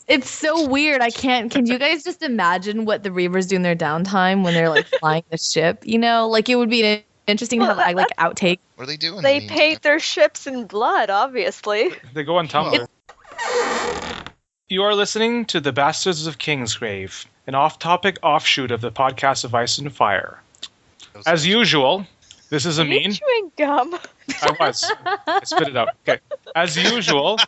It's so weird. Can you guys just imagine what the Reavers do in their downtime when they're like flying the ship? You know, like it would be interesting to have like outtake. What are they doing? They paint their ships in blood, obviously. They go on Tumblr. You are listening to The Bastards of Kingsgrave, an off-topic offshoot of the podcast of Ice and Fire. As usual, this is Amin. Are you chewing gum? I was. I spit it out. Okay. As usual,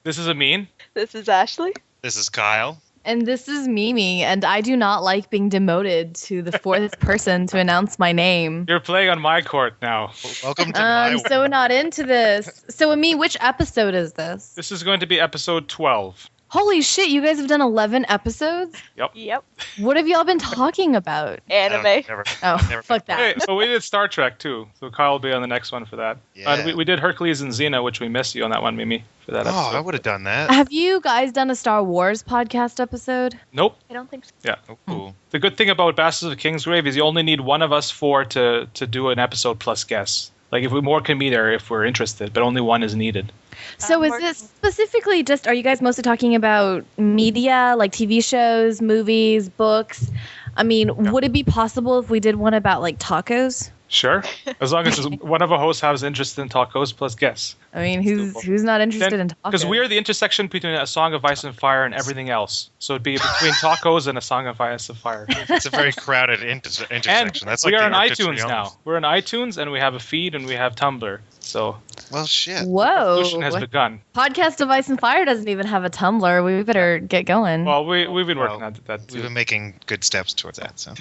this is Amin. This is Ashley. This is Kyle. And this is Mimi, and I do not like being demoted to the fourth person to announce my name. You're playing on my court now. Welcome to I'm so not into this. So, Amin, which episode is this? This is going to be episode 12. Holy shit, you guys have done 11 episodes? Yep. What have y'all been talking about? Anime. Fuck that. Hey, so we did Star Trek, too. So Kyle will be on the next one for that. Yeah. We did Hercules and Xena, which we missed you on that one, Mimi, for that episode. Oh, I would have done that. Have you guys done a Star Wars podcast episode? Nope. I don't think so. Yeah. Oh, cool. The good thing about Bastards of Kingsgrave is you only need one of us four to do an episode plus guests. Like, if more can be there if we're interested, but only one is needed. So is this specifically just, are you guys mostly talking about media, like TV shows, movies, books? I mean, would it be possible if we did one about, like, tacos? Sure. As long as one of our hosts has interest in tacos plus guests. I mean, who's not interested in tacos? Because we are the intersection between A Song of Ice and Fire and everything else. So it'd be between tacos and A Song of Ice and Fire. It's a very crowded intersection. And That's like we are on the iTunes now. We're on iTunes, and we have a feed, and we have Tumblr. So, well, shit. Whoa. Revolution has begun. Podcast of Ice and Fire doesn't even have a Tumblr. We better get going. Well, we've been working on that too. We've been making good steps towards that. So,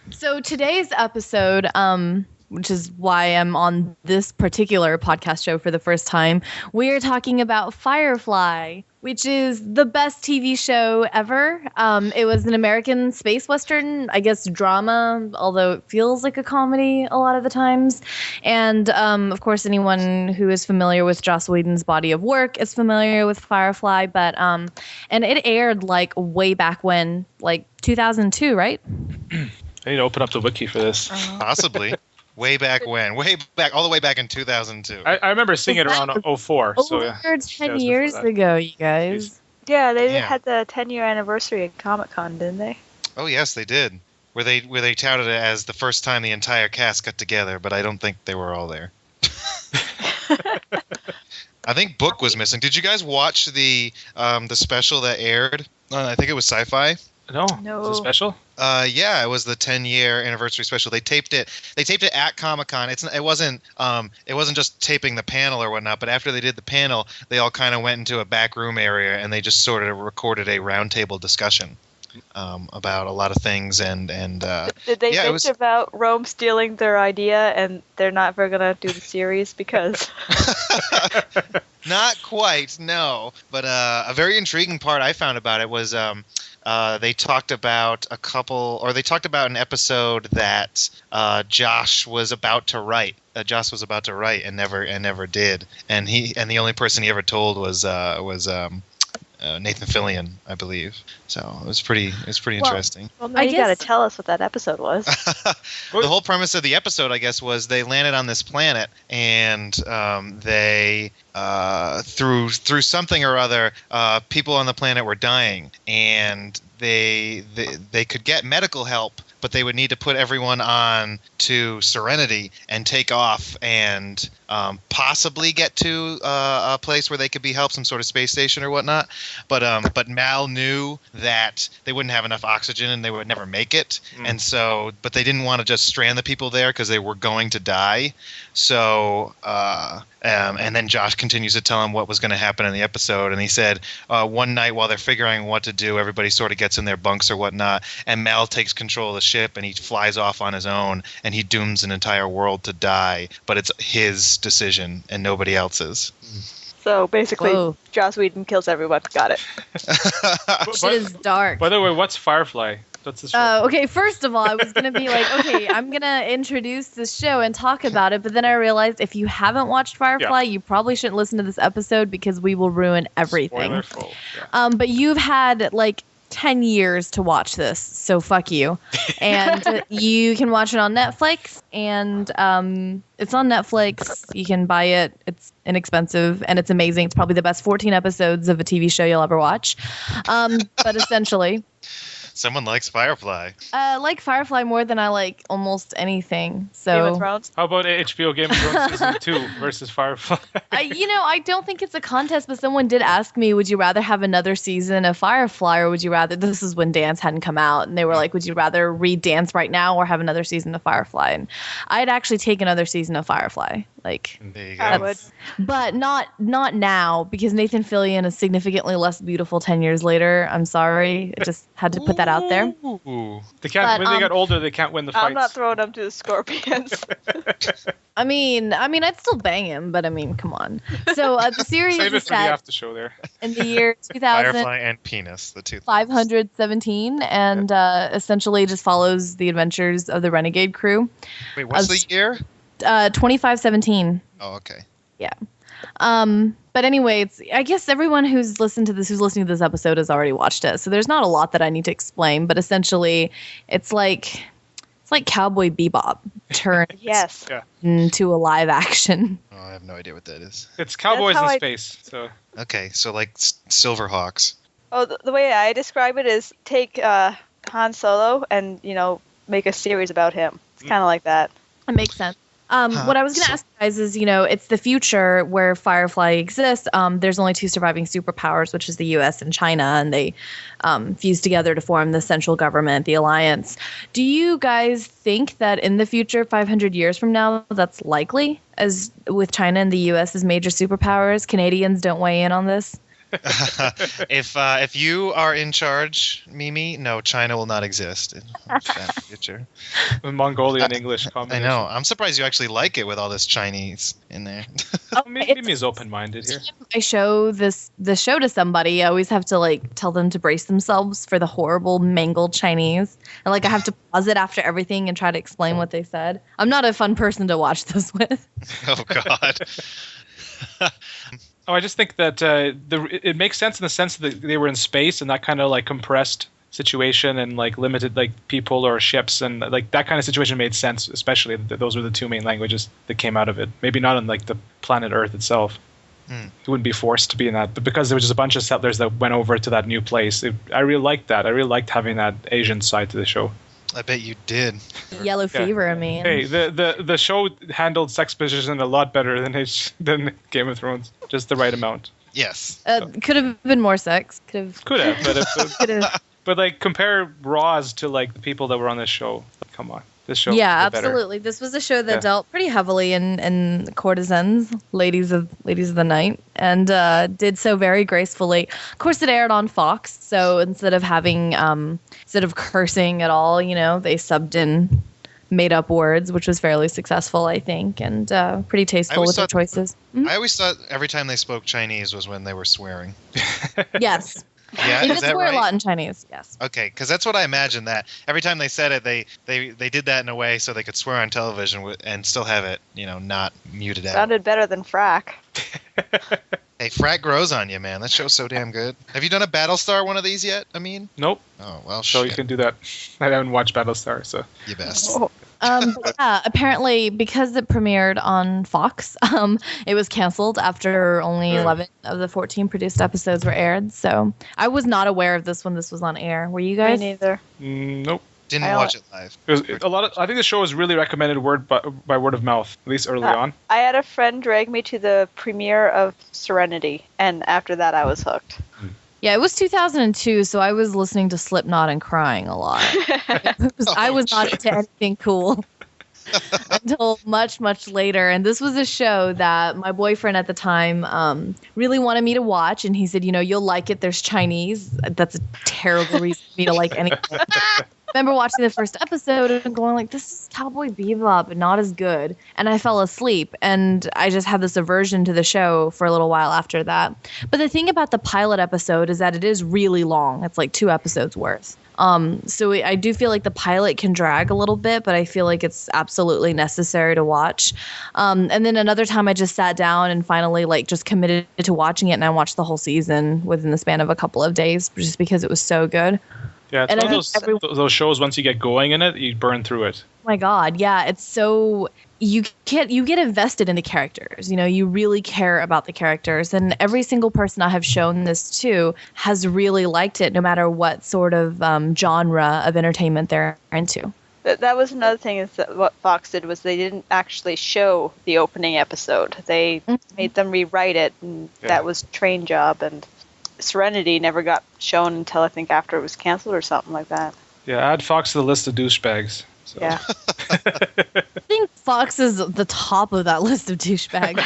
So today's episode, which is why I'm on this particular podcast show for the first time, we are talking about Firefly, which is the best TV show ever. It was an American space western, I guess drama, although it feels like a comedy a lot of the times. And of course, anyone who is familiar with Joss Whedon's body of work is familiar with Firefly. But and it aired like way back when, like 2002, right? I need to open up the wiki for this. possibly. Way back when? All the way back in 2002. I remember seeing it around 04. So, yeah. Over 10 years ago, you guys. Yeah, they had the 10-year anniversary at Comic-Con, didn't they? Oh, yes, they did. Where they touted it as the first time the entire cast got together, but I don't think they were all there. I think Book was missing. Did you guys watch the special that aired? I think it was Sci-Fi. No. Is it special? Yeah, it was the 10-year anniversary special. They taped it at Comic-Con. It wasn't just taping the panel or whatnot, but after they did the panel, they all kind of went into a back room area and they just sort of recorded a roundtable discussion about a lot of things and did they bitch about Rome stealing their idea and they're not ever gonna do the series because Not quite, no. But a very intriguing part I found about it was they talked about an episode that Josh was about to write. Josh was about to write and never did. And the only person he ever told was Nathan Fillion, I believe. So it was pretty interesting. Well, now you got to tell us what that episode was. The whole premise of the episode, I guess, was they landed on this planet and they through something or other, people on the planet were dying, and they could get medical help, but they would need to put everyone on to Serenity and take off and possibly get to a place where they could be helped, some sort of space station or whatnot. But Mal knew that they wouldn't have enough oxygen and they would never make it. And so, but they didn't want to just strand the people there because they were going to die. So, and then Josh continues to tell him what was going to happen in the episode. And he said, one night while they're figuring what to do, everybody sort of gets in their bunks or whatnot, and Mal takes control of the ship and he flies off on his own and he dooms an entire world to die. But it's his decision and nobody else's. So basically, Joss Whedon kills everyone. Got it. Shit is dark. By the way, what's Firefly? What's this show? Okay, first of all, I was going to be like, okay, I'm going to introduce this show and talk about it, but then I realized if you haven't watched Firefly, you probably shouldn't listen to this episode because we will ruin everything. Spoilerful. Yeah. But you've had like 10 years to watch this, so fuck you. And you can watch it on Netflix, and it's on Netflix. You can buy it. It's inexpensive, and it's amazing. It's probably the best 14 episodes of a TV show you'll ever watch. But essentially... Someone likes Firefly. I like Firefly more than I like almost anything. So Game of Thrones. How about HBO Game of Thrones season 2 versus Firefly? I don't think it's a contest, but someone did ask me, would you rather have another season of Firefly, or would you rather, this is when Dance hadn't come out, and they were like, would you rather read Dance right now or have another season of Firefly? And I'd actually take another season of Firefly. Like, there you go. I would. But not now, because Nathan Fillion is significantly less beautiful 10 years later. I'm sorry. I just had to put that out there. Ooh. They can't. But, when they get older, they can't win the fights. I'm not throwing them to the Scorpions. I mean, I'd still bang him, but I mean, come on. So the series Save it is for the set after show there. in the year Firefly and Penis, the two. 2517, and essentially just follows the adventures of the Renegade crew. Wait, what's the year? 2517. Oh, okay. Yeah. But anyway, I guess everyone who's listening to this episode has already watched it. So there's not a lot that I need to explain, but essentially it's like Cowboy Bebop turned Yes. into a live action. Oh, I have no idea what that is. It's cowboys That's in how space. So Okay, so like Silverhawks. Oh, the way I describe it is take Han Solo and, make a series about him. It's kind of like that. It makes sense. What I was going to ask you guys is, it's the future where Firefly exists. There's only two surviving superpowers, which is the U.S. and China, and they fuse together to form the central government, the Alliance. Do you guys think that in the future, 500 years from now, that's likely, as with China and the U.S. as major superpowers? Canadians don't weigh in on this? If you are in charge, Mimi, no, China will not exist in that future. the Mongolian English I combination. know. I'm surprised you actually like it with all this Chinese in there. Mimi's open-minded here. I show the show to somebody, I always have to tell them to brace themselves for the horrible mangled Chinese. And I have to pause it after everything and try to explain what they said. I'm not a fun person to watch this with. Oh God. Oh, I just think that it makes sense in the sense that they were in space and that kind of compressed situation and limited people or ships and that kind of situation made sense. Especially those were the two main languages that came out of it. Maybe not on the planet Earth itself. It wouldn't be forced to be in that, but because there was just a bunch of settlers that went over to that new place, I really liked that. I really liked having that Asian side to the show. I bet you did. Yellow fever, I mean. Hey, the show handled sex position a lot better than Game of Thrones. Just the right amount. Yes. Could have been more sex. Could have, but could have. But compare Raws to the people that were on this show. Come on, this show. Yeah, better. absolutely. This was a show that dealt pretty heavily in courtesans, ladies of the night, and did so very gracefully. Of course, it aired on Fox, so instead of cursing at all, they subbed in made up words, which was fairly successful, I think, and pretty tasteful with their choices. I always thought every time they spoke Chinese was when they were swearing. Yes. Yeah, you is did that swear right? a lot in Chinese, yes. Okay, because that's what I imagined, that every time they said it, they did that in a way so they could swear on television and still have it, not muted out. Sounded better than frack. Hey, frack grows on you, man. That show's so damn good. Have you done a Battlestar one of these yet? Nope. Oh, well, So shit. you can do that. I haven't watched Battlestar, so. You best. Oh. But yeah, apparently because it premiered on Fox, it was canceled after only 11 of the 14 produced episodes were aired. So I was not aware of this when this was on air. Were you guys? Me neither. Nope. Didn't watch it live. It was I think the show was really recommended by word of mouth, at least early on. I had a friend drag me to the premiere of Serenity, and after that I was hooked. Yeah, it was 2002, so I was listening to Slipknot and crying a lot. I was not into anything cool until much, much later. And this was a show that my boyfriend at the time really wanted me to watch. And he said, you'll like it. There's Chinese. That's a terrible reason for me to like anything. But remember watching the first episode and going like, this is Cowboy Bebop, but not as good. And I fell asleep, and I just had this aversion to the show for a little while after that. But the thing about the pilot episode is that it is really long. It's like 2 episodes worth. So I do feel like the pilot can drag a little bit, but I feel like it's absolutely necessary to watch. And then another time I just sat down and finally like just committed to watching it, and I watched the whole season within the span of a couple of days just because it was so good. Yeah, it's And one I of think those shows, once you get going in it, you burn through it. Oh my God, yeah, it's so you get invested in the characters. You know, you really care about the characters, and every single person I have shown this to has really liked it, no matter what sort of genre of entertainment they're into. That was another thing is that what Fox did was they didn't actually show the opening episode. They made them rewrite it, and that was a train job. And Serenity never got shown until I think after it was canceled or something like that. Yeah, add Fox to the list of douchebags. So. Yeah. I think Fox is the top of that list of douchebags.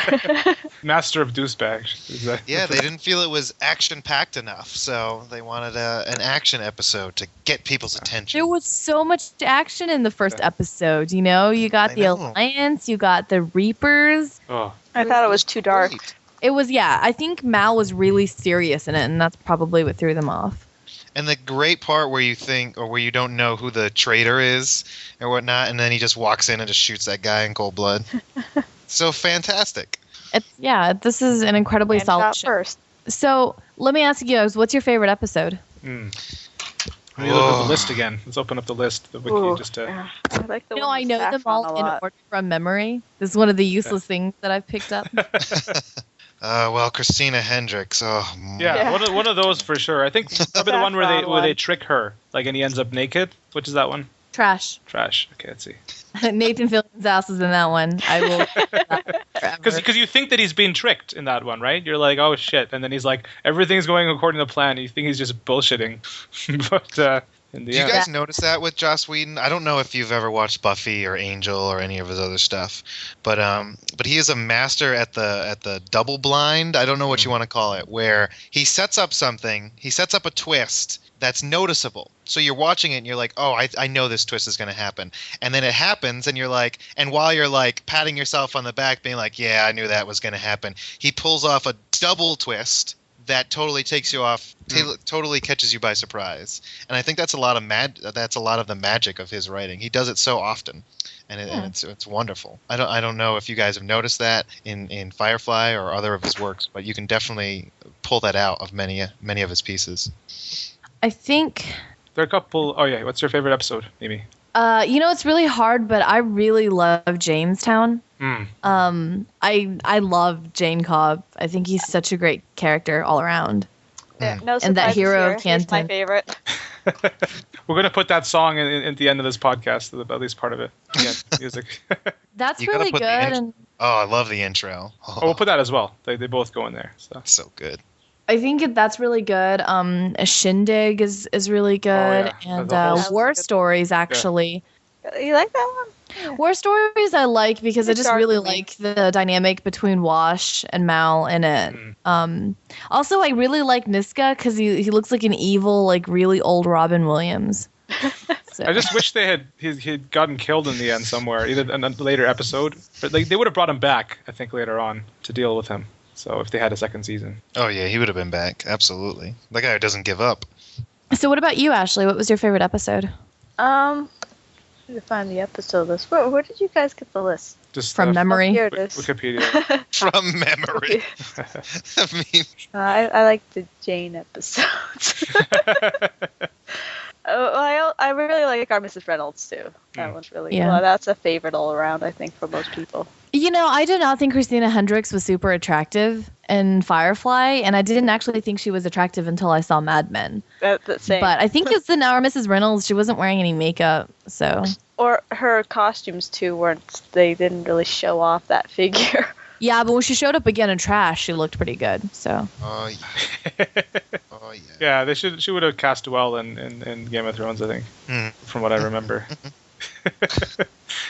Master of douchebags. Yeah, they didn't feel it was action-packed enough, so they wanted an action episode to get people's attention. There was so much action in the first episode, you know? You got the Alliance, you got the Reapers. Oh. I thought it was too dark. Great. It was, yeah, I think Mal was really serious in it, and that's probably what threw them off. And the great part where you think, or where you don't know who the traitor is or whatnot, and then he just walks in and just shoots that guy in cold blood. So fantastic. This is an incredibly And solid shot show. first. So let me ask you guys, what's your favorite episode? Let me look at the list again. Let's open up the list. The wiki Ooh, just yeah. I like the You know, one I with know them saffron a all in lot. order from memory. This is one of the useless things that I've picked up. Well, Christina Hendricks. Oh, Yeah, Yeah. one of those for sure. I think probably the one where they trick her, like, and he ends up naked. Which is that one? Trash. Trash. Okay, let's see. Nathan Fillion's ass is in that one. I will that forever. Because you think that he's being tricked in that one, right? You're like, oh shit, and then he's like, everything's going according to plan. You think he's just bullshitting, but in the Do you end, guys notice that with Joss Whedon? I don't know if you've ever watched Buffy or Angel or any of his other stuff, but he is a master at the double blind. I don't know what you want to call it, where he sets up something, he sets up a twist that's noticeable. So you're watching it and you're like, oh, I know this twist is going to happen. And then it happens and you're like, and while you're like patting yourself on the back being like, yeah, I knew that was going to happen, he pulls off a double twist that totally takes you off, totally catches you by surprise. And I think that's a lot of the magic of his writing. He does it so often, and it's wonderful. I don't know if you guys have noticed that in Firefly or other of his works, but you can definitely pull that out of many of his pieces. I think there are a couple. Oh yeah, what's your favorite episode, Amy? it's really hard, but I really love Jamestown. I love Jane Cobb. I think he's such a great character all around. Yeah, no And that surprises hero here. of He's my Canton. favorite. We're gonna put that song at the end of this podcast, at least part of it. Yeah, music. That's You gotta really put good. the And Oh, I love the intro. Oh, we'll put that as well. They both go in there. So. So good. I think that's really good. A Shindig is really good, yeah. and The whole- That was War a good Stories actually. You like that one? War Stories I like because I It's just dark really to me. like the dynamic between Wash and Mal in it. Also, I really like Niska because he looks like an evil, like really old Robin Williams. So. I just wish he'd gotten killed in the end somewhere, either in a later episode. But they would have brought him back, I think, later on to deal with him. So if they had a second season. Oh yeah, he would have been back. Absolutely. That guy doesn't give up. So what about you, Ashley? What was your favorite episode? I need to find the episode list. Where did you guys get the list? Just From memory? Oh, here it is. Wikipedia. From memory. I mean, I like the Jane episodes. I really like our Mrs. Reynolds too. That one's really well, that's a favorite all around, I think, for most people. I did not think Christina Hendricks was super attractive in Firefly, and I didn't actually think she was attractive until I saw Mad Men. That's same. But I think it's in our Mrs. Reynolds. She wasn't wearing any makeup, so. Or her costumes too they didn't really show off that figure. Yeah, but when she showed up again in Trash, she looked pretty good. So. oh yeah. Oh yeah. Yeah, she would have cast well in Game of Thrones, I think, from what I remember.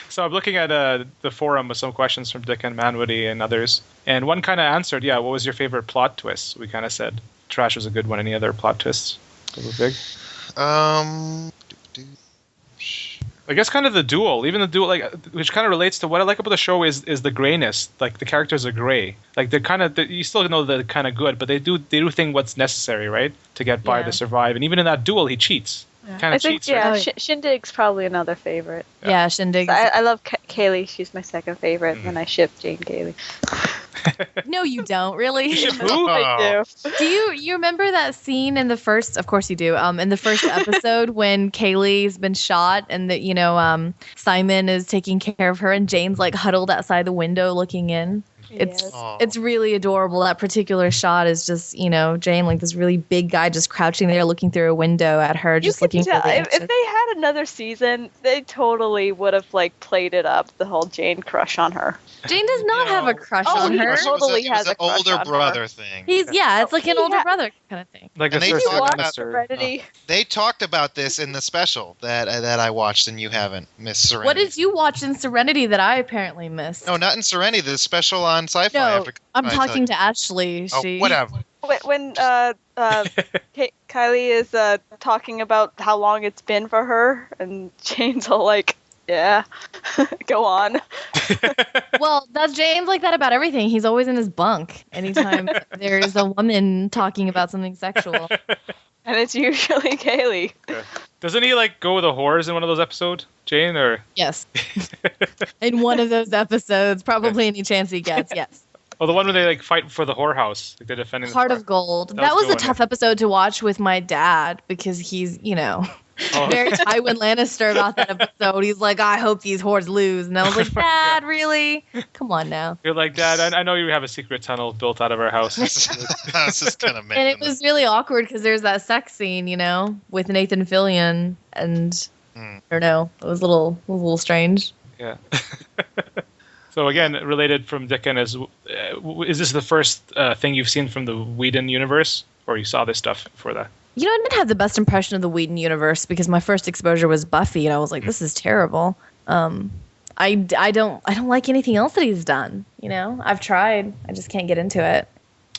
So I'm looking at the forum with some questions from Dick and Manwoody and others, and one kind of answered, what was your favorite plot twist? We kind of said Trash was a good one. Any other plot twists that were big? I guess kind of the duel, even the duel, like, which kind of relates to what I like about the show is the grayness. Like the characters are gray. Like they're kind of, you still know they're kind of good, but they do think what's necessary, right, to get by, to survive. And even in that duel, he cheats. Kind of cheats. Right? Shindig's probably another favorite. Yeah, Shindig. I love Kaylee. She's my second favorite. And then I ship Jane Kaylee. No, you don't really. You ship who? I do. Do you remember that scene in the first? Of course you do. In the first episode when Kaylee's been shot and that Simon is taking care of her and Jane's like huddled outside the window looking in. It's really adorable. That particular shot is just, Jane, like this really big guy just crouching there looking through a window at her, just looking for the If they had another season, they totally would have like played it up, the whole Jane crush on her. Jane does not have a crush on her. Totally has an a crush older on brother her. thing. It's like an older brother kind of thing. Like and a they Cersei talked Lannister. Serenity. They talked about this in the special that I watched and you haven't, Miss Serenity. What did you watch in Serenity that I apparently missed? No, not in Serenity. The special on Sci-fi. No, I'm talking to Ashley. Whatever. When Kylie is talking about how long it's been for her, and Jane's all like, yeah, go on. Well, that's James like that about everything. He's always in his bunk anytime there is a woman talking about something sexual. And it's usually Kaylee. Yeah. Doesn't he like go with the whores in one of those episodes, Jane? Or yes, in one of those episodes, probably any chance he gets. Yes. Oh, the one where they like fight for the whorehouse, like they're defending. Heart of Gold. That was a tough episode to watch with my dad because he's, very Tywin Lannister about that episode. He's like, I hope these whores lose, and I was like, Dad, really? Come on now. You're like, Dad, I know you have a secret tunnel built out of our house. I was just kind of and it was really awkward because there's that sex scene, with Nathan Fillion, and I don't know, it was a little strange. Yeah. So again, related from Dickon, is this the first thing you've seen from the Whedon universe, or you saw this stuff before that? I didn't have the best impression of the Whedon universe because my first exposure was Buffy, and I was like, this is terrible. I don't like anything else that he's done. I've tried, I just can't get into it.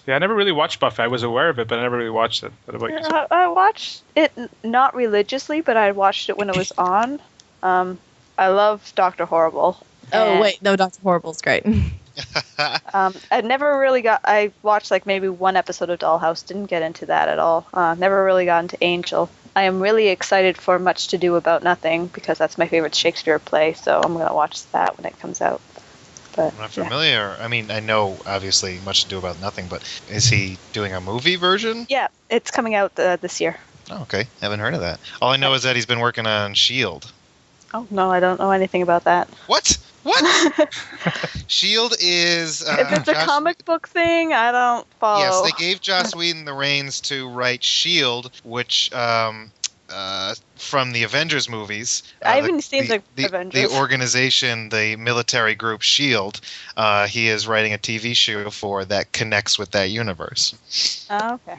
Yeah, I never really watched Buffy. I was aware of it, but I never really watched it. What about you? I watched it not religiously, but I watched it when it was on. I love Dr. Horrible. Oh, wait. No, Dr. Horrible's great. I watched like maybe one episode of Dollhouse. Didn't get into that at all. Never really got into Angel. I am really excited for Much to Do About Nothing because that's my favorite Shakespeare play. So I'm going to watch that when it comes out. But, I'm not familiar. I mean, I know obviously Much to Do About Nothing, but is he doing a movie version? Yeah, it's coming out this year. Oh, okay. Haven't heard of that. All I know is that he's been working on S.H.I.E.L.D. Oh, no, I don't know anything about that. What? S.H.I.E.L.D. is... if it's a comic book thing, I don't follow. Yes, they gave Joss Whedon the reins to write S.H.I.E.L.D., which... from the Avengers movies. I haven't seen the Avengers. The organization, the military group S.H.I.E.L.D., he is writing a TV show for that connects with that universe. Oh, okay.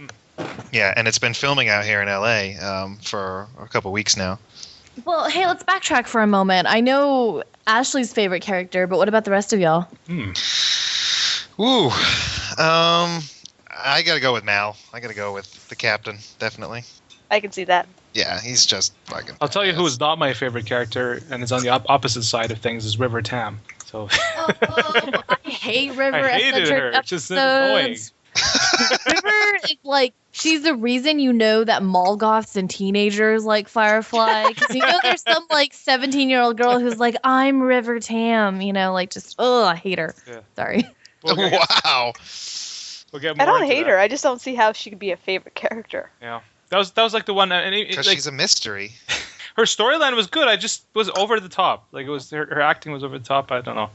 Yeah, and it's been filming out here in L.A. For a couple weeks now. Well, hey, let's backtrack for a moment. I know Ashley's favorite character, but what about the rest of y'all? Ooh. I gotta go with Mal. I gotta go with the captain, definitely. I can see that. Yeah, he's just fucking... I'll tell you who is not my favorite character, and is on the opposite side of things, is River Tam. So. I hate River. I hated her. It's just annoying. River is like, she's the reason that Molgoths and teenagers like Firefly. Because there's some like 17-year-old girl who's like, I'm River Tam. I hate her. Yeah. Sorry. Wow. I don't hate her. I just don't see how she could be a favorite character. Yeah. That was like the one. Because she's a mystery. Her storyline was good. I just was over the top. Like it was her acting was over the top. I don't know.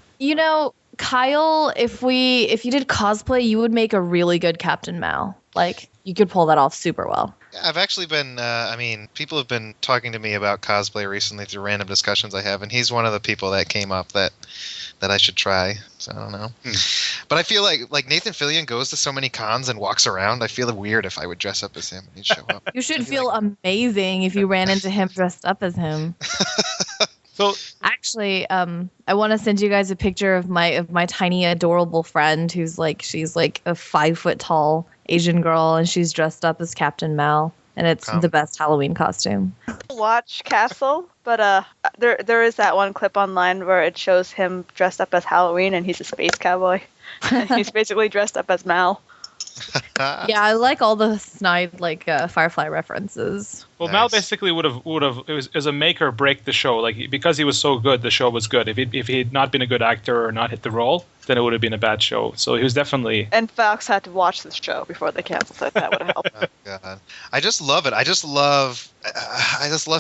Kyle, if you did cosplay, you would make a really good Captain Mal. Like you could pull that off super well. Yeah, I've actually been. People have been talking to me about cosplay recently through random discussions I have, and he's one of the people that came up that I should try. So I don't know. But I feel like Nathan Fillion goes to so many cons and walks around. I feel weird if I would dress up as him and he'd show up. You should feel amazing if you ran into him dressed up as him. So actually, I want to send you guys a picture of my tiny adorable friend she's like a 5 foot tall Asian girl and she's dressed up as Captain Mal. and it's the best Halloween costume. Watch Castle, but there is that one clip online where it shows him dressed up as Halloween, and he's a space cowboy. He's basically dressed up as Mal. Yeah, I like all the snide Firefly references. Well, Nice. Mal basically would have it was a make or break the show. Like, because he was so good, the show was good. If he had not been a good actor or not hit the role, then it would have been a bad show. So he was definitely. And Fox had to watch the show before they canceled it. That would have helped. Oh, God. I just love it. I just love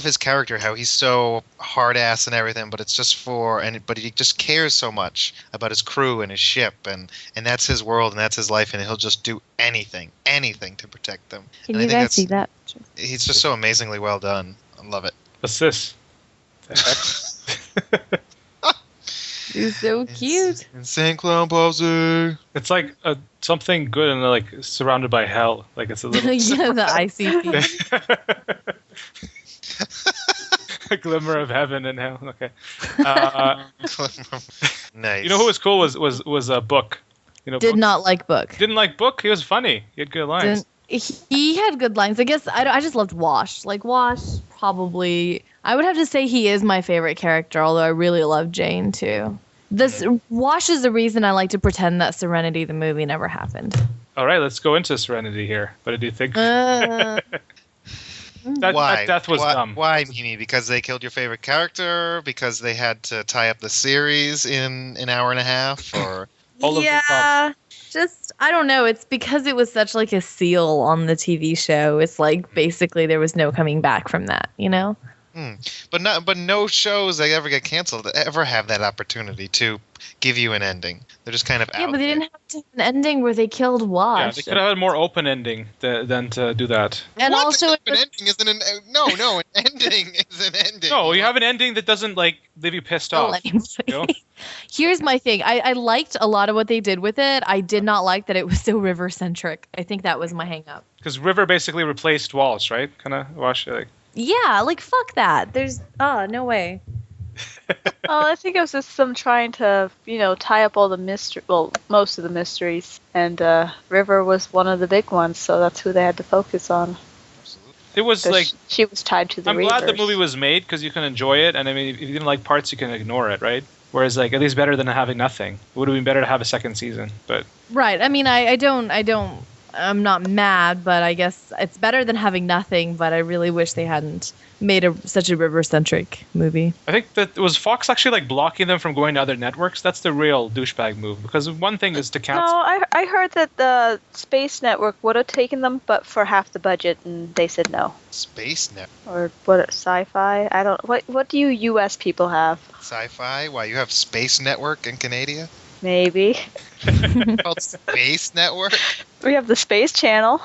his character, how he's so hard ass and everything, but it's just but he just cares so much about his crew and his ship, and that's his world and that's his life, and he'll just do anything to protect them. Can And I you think guys see that? He's just so amazingly well done. I love it. What's this? He's so cute. Insane clown posse. It's like something good and like surrounded by hell. Like it's a little Yeah, the ICP. a glimmer of heaven and hell. Okay. Nice. You know who was cool was a Book. You know, Did Book? not like Book. Didn't like Book. He was funny. He had good lines. He had good lines. I guess I just loved Wash. Like Wash, probably I would have to say he is my favorite character. Although I really love Jane too. Wash is the reason I like to pretend that Serenity the movie never happened. All right, let's go into Serenity here. What did you think? Why? That death was dumb. Why, Mimi? Because they killed your favorite character? Because they had to tie up the series in an hour and a half? Or All of the Yeah, just I don't know. It's because it was such like a seal on the TV show. It's like basically there was no coming back from that. You know. But no shows that ever get canceled ever have that opportunity to give you an ending. They're just kind of out. Yeah, but they there. didn't have to have an ending where they killed Yeah, Wash. they could have had a more open ending than to do that. And What? also, An ending isn't an no. An ending is an ending. No, you have an ending that doesn't like leave you pissed off. You know? Here's my thing. I liked a lot of what they did with it. I did not like that it was so river centric. I think that was my hang up. Because River basically replaced Wallace, right? Kind of Wash. Like, Yeah, like fuck that. There's no way. Well, I think it was just them trying to, tie up all the most of the mysteries, and River was one of the big ones, so that's who they had to focus on. it was like She was tied to the I'm glad the Reavers. movie was made because you can enjoy it, and I mean, if you didn't like parts, you can ignore it, right? Whereas, like, at least better than having nothing. It would have been better to have a second season, but Right. I mean, I'm not mad, but I guess it's better than having nothing. But I really wish they hadn't made such a river-centric movie. I think that it was Fox actually like blocking them from going to other networks. That's the real douchebag move. Because one thing is to cancel. No, I heard that the Space Network would have taken them, but for half the budget, and they said no. Space Net. Or what? Sci-fi? I don't. What do you U.S. people have? Sci-fi? Why, you have Space Network in Canada? Maybe Called Space Network? we have the Space Channel.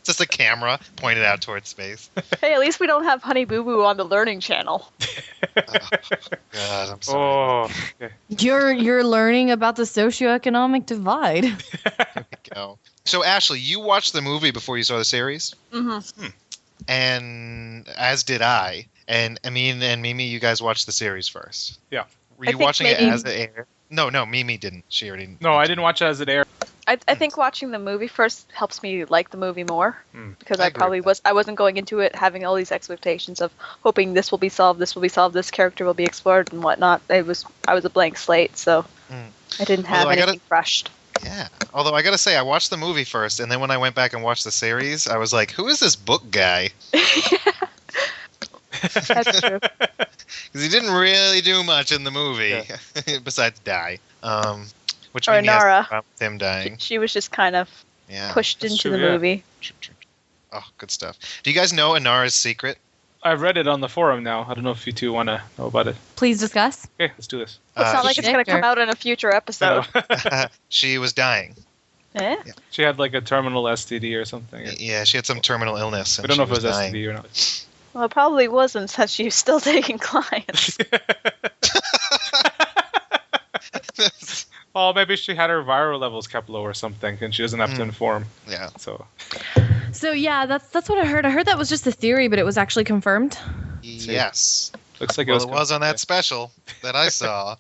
Just a camera pointed out towards space. Hey, at least we don't have Honey Boo Boo on the Learning Channel. God, I'm sorry. Oh, okay. You're learning about the socioeconomic divide. Here we go. So, Ashley, you watched the movie before you saw the series? Mm-hmm. And as did I. And Amin and Mimi, you guys watched the series first. Yeah. Were I you think watching it maybe- as it aired? No, Mimi didn't. She already. No, I didn't watch it as it aired. I think watching the movie first helps me like the movie more because I I agree probably with I wasn't going into it having all these expectations of hoping this will be solved, this character will be explored and whatnot. I was a blank slate, so I didn't have Although anything rushed. Yeah. Although I gotta say, I watched the movie first, and then when I went back and watched the series, I was like, "Who is this Book guy?" That's true. Because he didn't really do much in the movie besides die. Which Or Mimi has Nara. no problem with him dying. She was just kind of Yeah. pushed That's into true, the yeah. movie. True. Oh, good stuff. Do you guys know Inara's secret? I've read it on the forum now. I don't know if you two want to know about it. Please discuss. Okay, let's do this. It's not like it's going to come out in a future episode. She was dying. Eh? She had like a terminal STD or something. Yeah, she had some terminal illness. We And don't know if she it was dying. STD or not. Well, it probably wasn't since she's still taking clients. Well, maybe she had her viral levels kept low or something, and she doesn't have to inform. Yeah. So yeah, that's what I heard. I heard that was just a theory, but it was actually confirmed. Yes. Looks like Well, it it was on that special that I saw.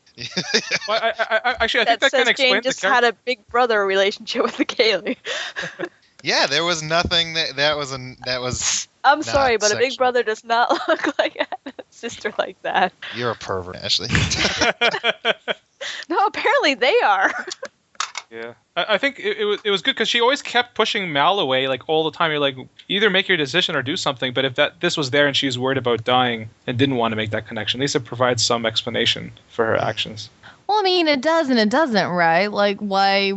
Well, actually, I think That that kind says of Jane explains the just character. had a big brother relationship with the Kaylee. Yeah, there was nothing that was. I'm sorry, but a sexual. big brother does not look like a sister like that. You're a pervert, Ashley. No, apparently they are. Yeah, I think it was good because she always kept pushing Mal away like all the time. You're like, either make your decision or do something. But if this was there and she was worried about dying and didn't want to make that connection, at least it provides some explanation for her actions. Well, I mean, it does and it doesn't, right? Like, why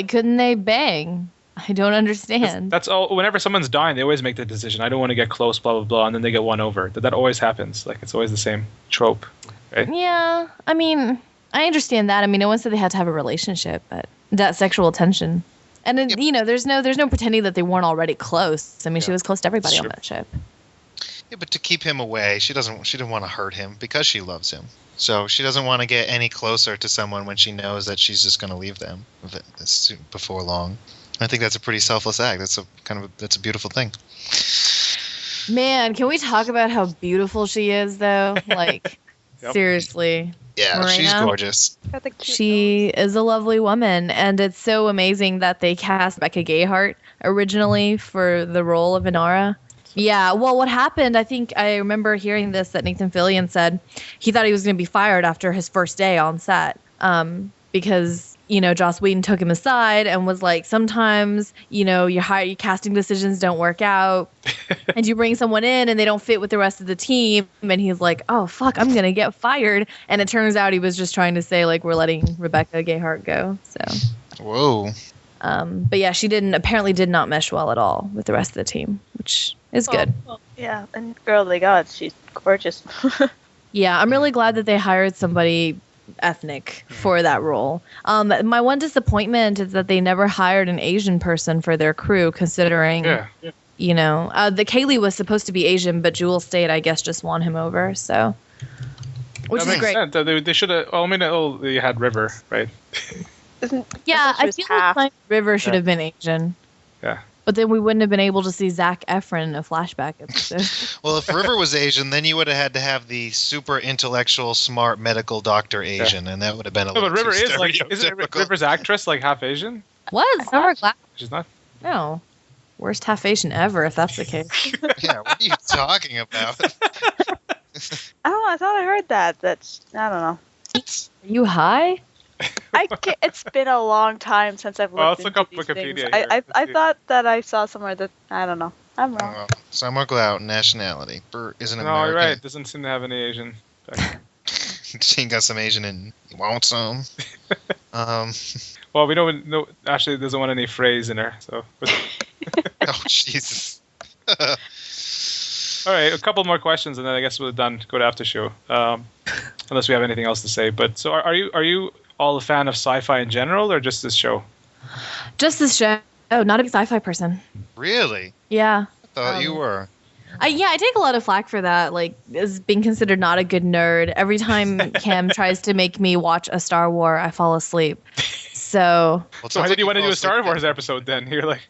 couldn't they bang? I don't understand. That's all. Whenever someone's dying, they always make the decision. I don't want to get close, blah blah blah, and then they get won over. That always happens. Like it's always the same trope, right? Yeah, I mean, I understand that. I mean, no one said they had to have a relationship, but that sexual tension, and it, there's no pretending that they weren't already close. I mean, she was close to everybody on that ship. Yeah, but to keep him away, she didn't want to hurt him because she loves him. So she doesn't want to get any closer to someone when she knows that she's just going to leave them before long. I think that's a pretty selfless act. That's a beautiful thing. Man, can we talk about how beautiful she is, though? Like, seriously. Yeah, Marina, she's gorgeous. She is a lovely woman, and it's so amazing that they cast Rebecca Gayheart originally for the role of Inara. Yeah, well, what happened, I think I remember hearing this, that Nathan Fillion said he thought he was going to be fired after his first day on set because, Joss Whedon took him aside and was like, sometimes, your casting decisions don't work out and you bring someone in and they don't fit with the rest of the team. And he's like, oh, fuck, I'm going to get fired. And it turns out he was just trying to say, like, we're letting Rebecca Gayheart go. So. Whoa. But yeah, she apparently did not mesh well at all with the rest of the team, which is good. Well, yeah, and girl they got, she's gorgeous. Yeah, I'm really glad that they hired somebody ethnic for that role. My one disappointment is that they never hired an Asian person for their crew, considering, the Kaylee was supposed to be Asian, but Jewel State, I guess, just won him over. So, which is great. Sense. They should have. They had River, right? I feel like River should have been Asian. Yeah. But then we wouldn't have been able to see Zac Efron in a flashback episode. Well, if River was Asian, then you would have had to have the super intellectual, smart medical doctor Asian, and that would have been a little but River too isn't River's actress like half Asian? What? Summer Glau? She's not. No. Worst half Asian ever, if that's the case. Yeah, what are you talking about? Oh, I thought I heard that. That's, I don't know. Are you high? It's been a long time since I've looked let's look into up these Wikipedia things. here. I thought that I saw somewhere that, I don't know. I'm wrong. Summer Glau, nationality. Isn't No, American. you're right. Doesn't seem to have any Asian. She got some Asian and you want some. Well, we don't know. Ashley doesn't want any phrase in her, so. Oh, Jesus. All right, a couple more questions, and then I guess we're done. Go to after show, unless we have anything else to say. But so, are you all a fan of sci-fi in general, or just this show? Just this show. Oh, not a big sci-fi person. Really? Yeah. I thought you were. I take a lot of flack for that, like, as being considered not a good nerd. Every time Cam tries to make me watch a Star Wars, I fall asleep. So. Well, So why did you want to do a Star Wars episode then? You're like,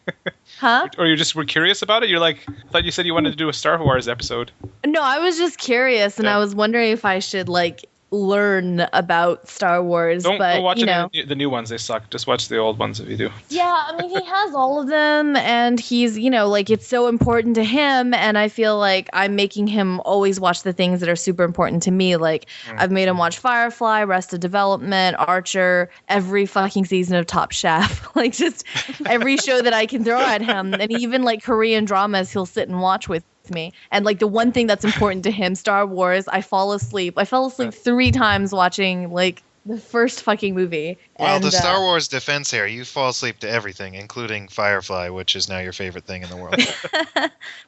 huh? Or you just were curious about it? You're like, I thought you said you wanted to do a Star Wars episode. No, I was just curious, and I was wondering if I should, like, learn about Star Wars. Don't but, go watch the new ones. They suck. Just watch the old ones if you do. Yeah, I mean, he has all of them, and he's, like, it's so important to him, and I feel like I'm making him always watch the things that are super important to me. Like, I've made him watch Firefly, Arrested Development, Archer, every fucking season of Top Chef. Like, just every show that I can throw at him, and even, like, Korean dramas he'll sit and watch with me. And, like, the one thing that's important to him, Star Wars, I fall asleep. I fell asleep 3 times watching, like, the first fucking movie. Well, and, the Star Wars defense here, you fall asleep to everything, including Firefly, which is now your favorite thing in the world.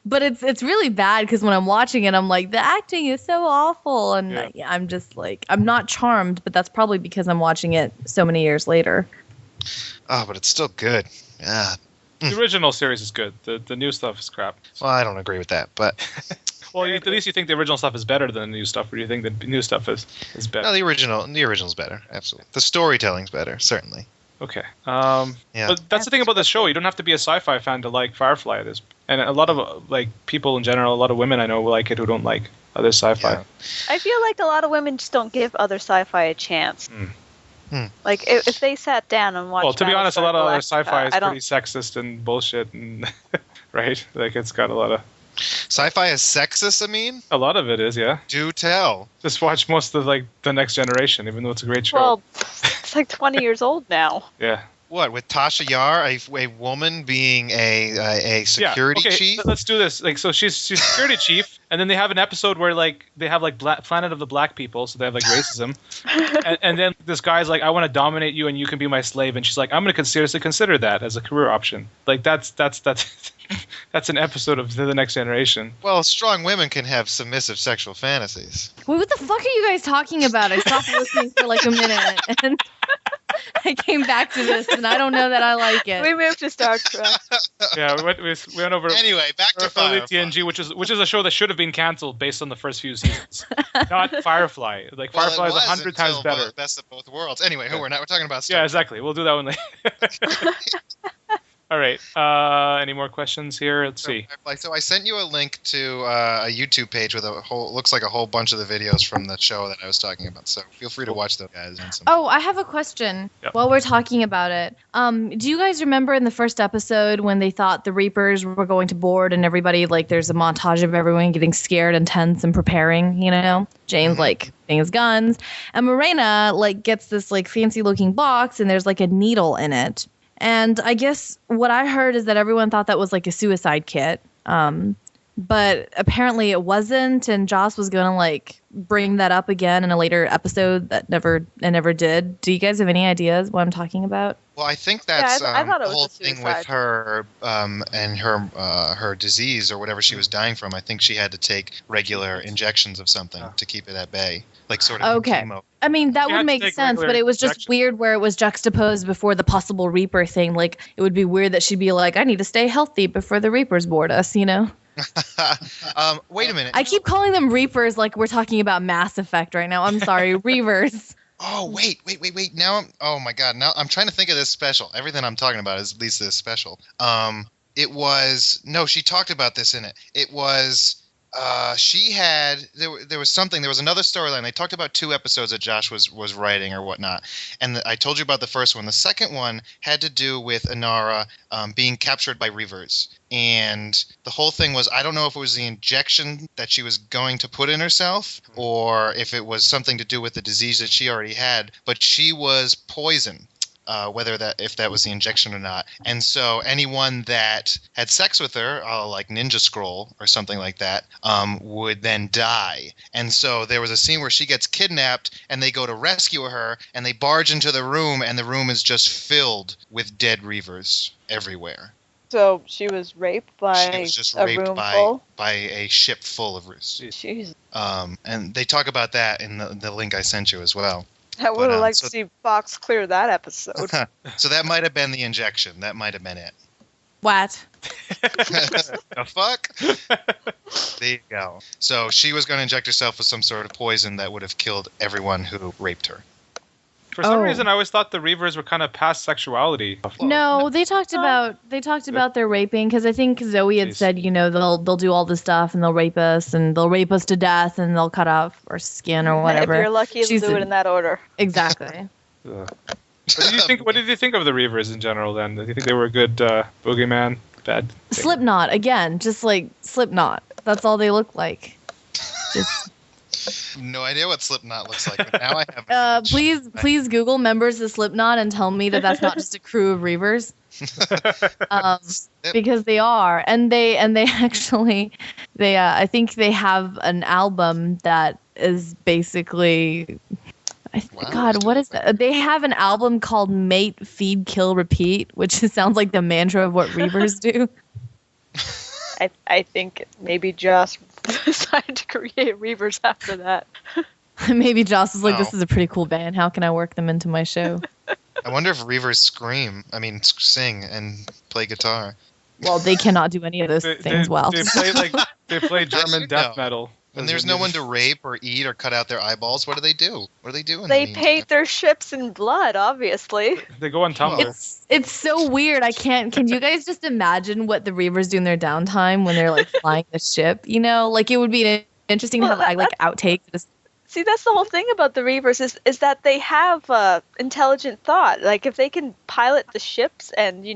But it's really bad because when I'm watching it, I'm like, the acting is so awful. And I'm just like, I'm not charmed, but that's probably because I'm watching it so many years later. Oh, but it's still good. Yeah. The original series is good. The new stuff is crap. Well, I don't agree with that, but... Well, at least you think the original stuff is better than the new stuff, or do you think the new stuff is better? No, the original's better, absolutely. The storytelling's better, certainly. Okay. Yeah. But that's the thing about the show. You don't have to be a sci-fi fan to like Firefly. And a lot of like people in general, a lot of women I know like it who don't like other sci-fi. Yeah. I feel like a lot of women just don't give other sci-fi a chance. Like if they sat down and watched. Well, to be honest, a lot of other sci-fi is I don't- pretty sexist and bullshit, and right? Like it's got a lot Sci-fi is sexist, I mean? of it is, yeah. Do tell. Just watch most of like The Next Generation, even though it's a great show. Well, it's like 20 years old now. Yeah. What, with Tasha Yar, a woman being a security yeah. Okay, chief? Let's do this. Like, so she's security chief, and then they have an episode where like they have like Planet of the Black People, so they have like racism, and then this guy's like, I want to dominate you, and you can be my slave, and she's like, I'm going to seriously consider that as a career option. Like that's that's an episode of The Next Generation. Well, strong women can have submissive sexual fantasies. Wait, what the fuck are you guys talking about? I stopped listening for like a minute, and I came back to this, and I don't know that I like it. We moved to Star Trek. Yeah, we went over. Anyway, back to early Firefly. TNG, which is a show that should have been canceled based on the first few seasons, not Firefly. Like Well, Firefly it is was 100 times until better. Best of both worlds. Anyway, we're talking about Star Yeah, exactly. We'll do that one later. All right. Any more questions here? Let's see. So I sent you a link to a YouTube page with looks like a whole bunch of the videos from the show that I was talking about. So feel free to watch those guys. And some. Oh, I have a question Yep. while we're talking about it. Do you guys remember in the first episode when they thought the Reapers were going to board and everybody, like, there's a montage of everyone getting scared and tense and preparing, you know? Jane's, like, getting his guns. And Morena, like, gets this, like, fancy-looking box and there's, like, a needle in it. And I guess what I heard is that everyone thought that was, like, a suicide kit. But apparently it wasn't, and Joss was going to, like, bring that up again in a later episode that never did. Do you guys have any ideas what I'm talking about? Well, I think that's I thought it the was whole a thing suicide. with her and her disease or whatever she was dying from. I think she had to take regular injections of something to keep it at bay, like sort of Okay. chemo. I mean, that You would had to make take sense, regular but it was just injections. weird where it was juxtaposed before the possible Reaper thing. Like, it would be weird that she'd be like, I need to stay healthy before the Reapers board us, you know? Wait a minute. I keep calling them Reapers like we're talking about Mass Effect right now. I'm sorry, Reavers. Oh, wait. Now oh my God. Now I'm trying to think of this special. Everything I'm talking about is at least this special. She talked about this in it. It was, there was another storyline. They talked about 2 episodes that Josh was writing or whatnot. And I told you about the first one. The second one had to do with Inara being captured by Reavers. And the whole thing was, I don't know if it was the injection that she was going to put in herself or if it was something to do with the disease that she already had, but she was poisoned. If that was the injection or not. And so anyone that had sex with her, like Ninja Scroll or something like that, would then die. And so there was a scene where she gets kidnapped and they go to rescue her and they barge into the room and the room is just filled with dead Reavers everywhere. So she was raped by She was just a raped room by full? a ship full of Reavers. Jeez. And they talk about that in the link I sent you as well. I would have liked so- to see Fox clear that episode. So that might have been the injection. That might have been it. What? The fuck? There you go. So she was going to inject herself with some sort of poison that would have killed everyone who raped her. For some Oh. reason, I always thought the Reavers were kind of past sexuality. No, they talked about their raping because I think Zoe had Jeez. said, you know, they'll do all this stuff and they'll rape us and they'll rape us to death and they'll cut off our skin or whatever. If you're lucky, they'll She's do a- it in that order. Exactly. Ugh. What did you think of the Reavers in general? Then, do you think they were a good boogeyman? Bad. Slipknot again, just like Slipknot. That's all they look like. Just No idea what Slipknot looks like, but now I have. an image. please Google members of Slipknot and tell me that that's not just a crew of Reavers. Because they are, and they actually, I think they have an album that is basically. Wow. God, what is that? They have an album called Mate, Feed, Kill, Repeat, which sounds like the mantra of what Reavers do. I think maybe Joss decided to create Reavers after that. Maybe Joss was like, this Oh. is a pretty cool band. How can I work them into my show? I wonder if Reavers sing and play guitar. Well, they cannot do any of those things well. They play German you death know. metal. When there's no one to rape or eat or cut out their eyeballs, what do they do? What do they do? They paint their ships in blood, obviously. They go on Tumblr. It's so weird. Can you guys just imagine what the Reavers do in their downtime when they're like flying the ship? You know, like it would be interesting to have like outtakes. See, that's the whole thing about the Reavers is that they have intelligent thought. Like, if they can pilot the ships and,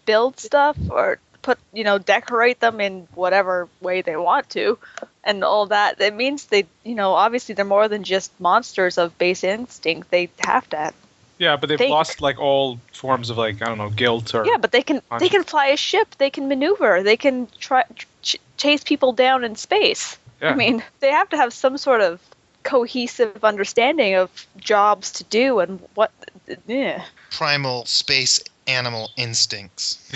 build stuff or put, decorate them in whatever way they want to and all that, it means they, obviously they're more than just monsters of base instinct. They have that. Yeah, but they've lost, like, all forms of, like, I don't know, guilt or... Yeah, but they can fly a ship. They can maneuver. They can chase people down in space. Yeah. I mean, they have to have some sort of cohesive understanding of jobs to do and what. Yeah. Primal space animal instincts.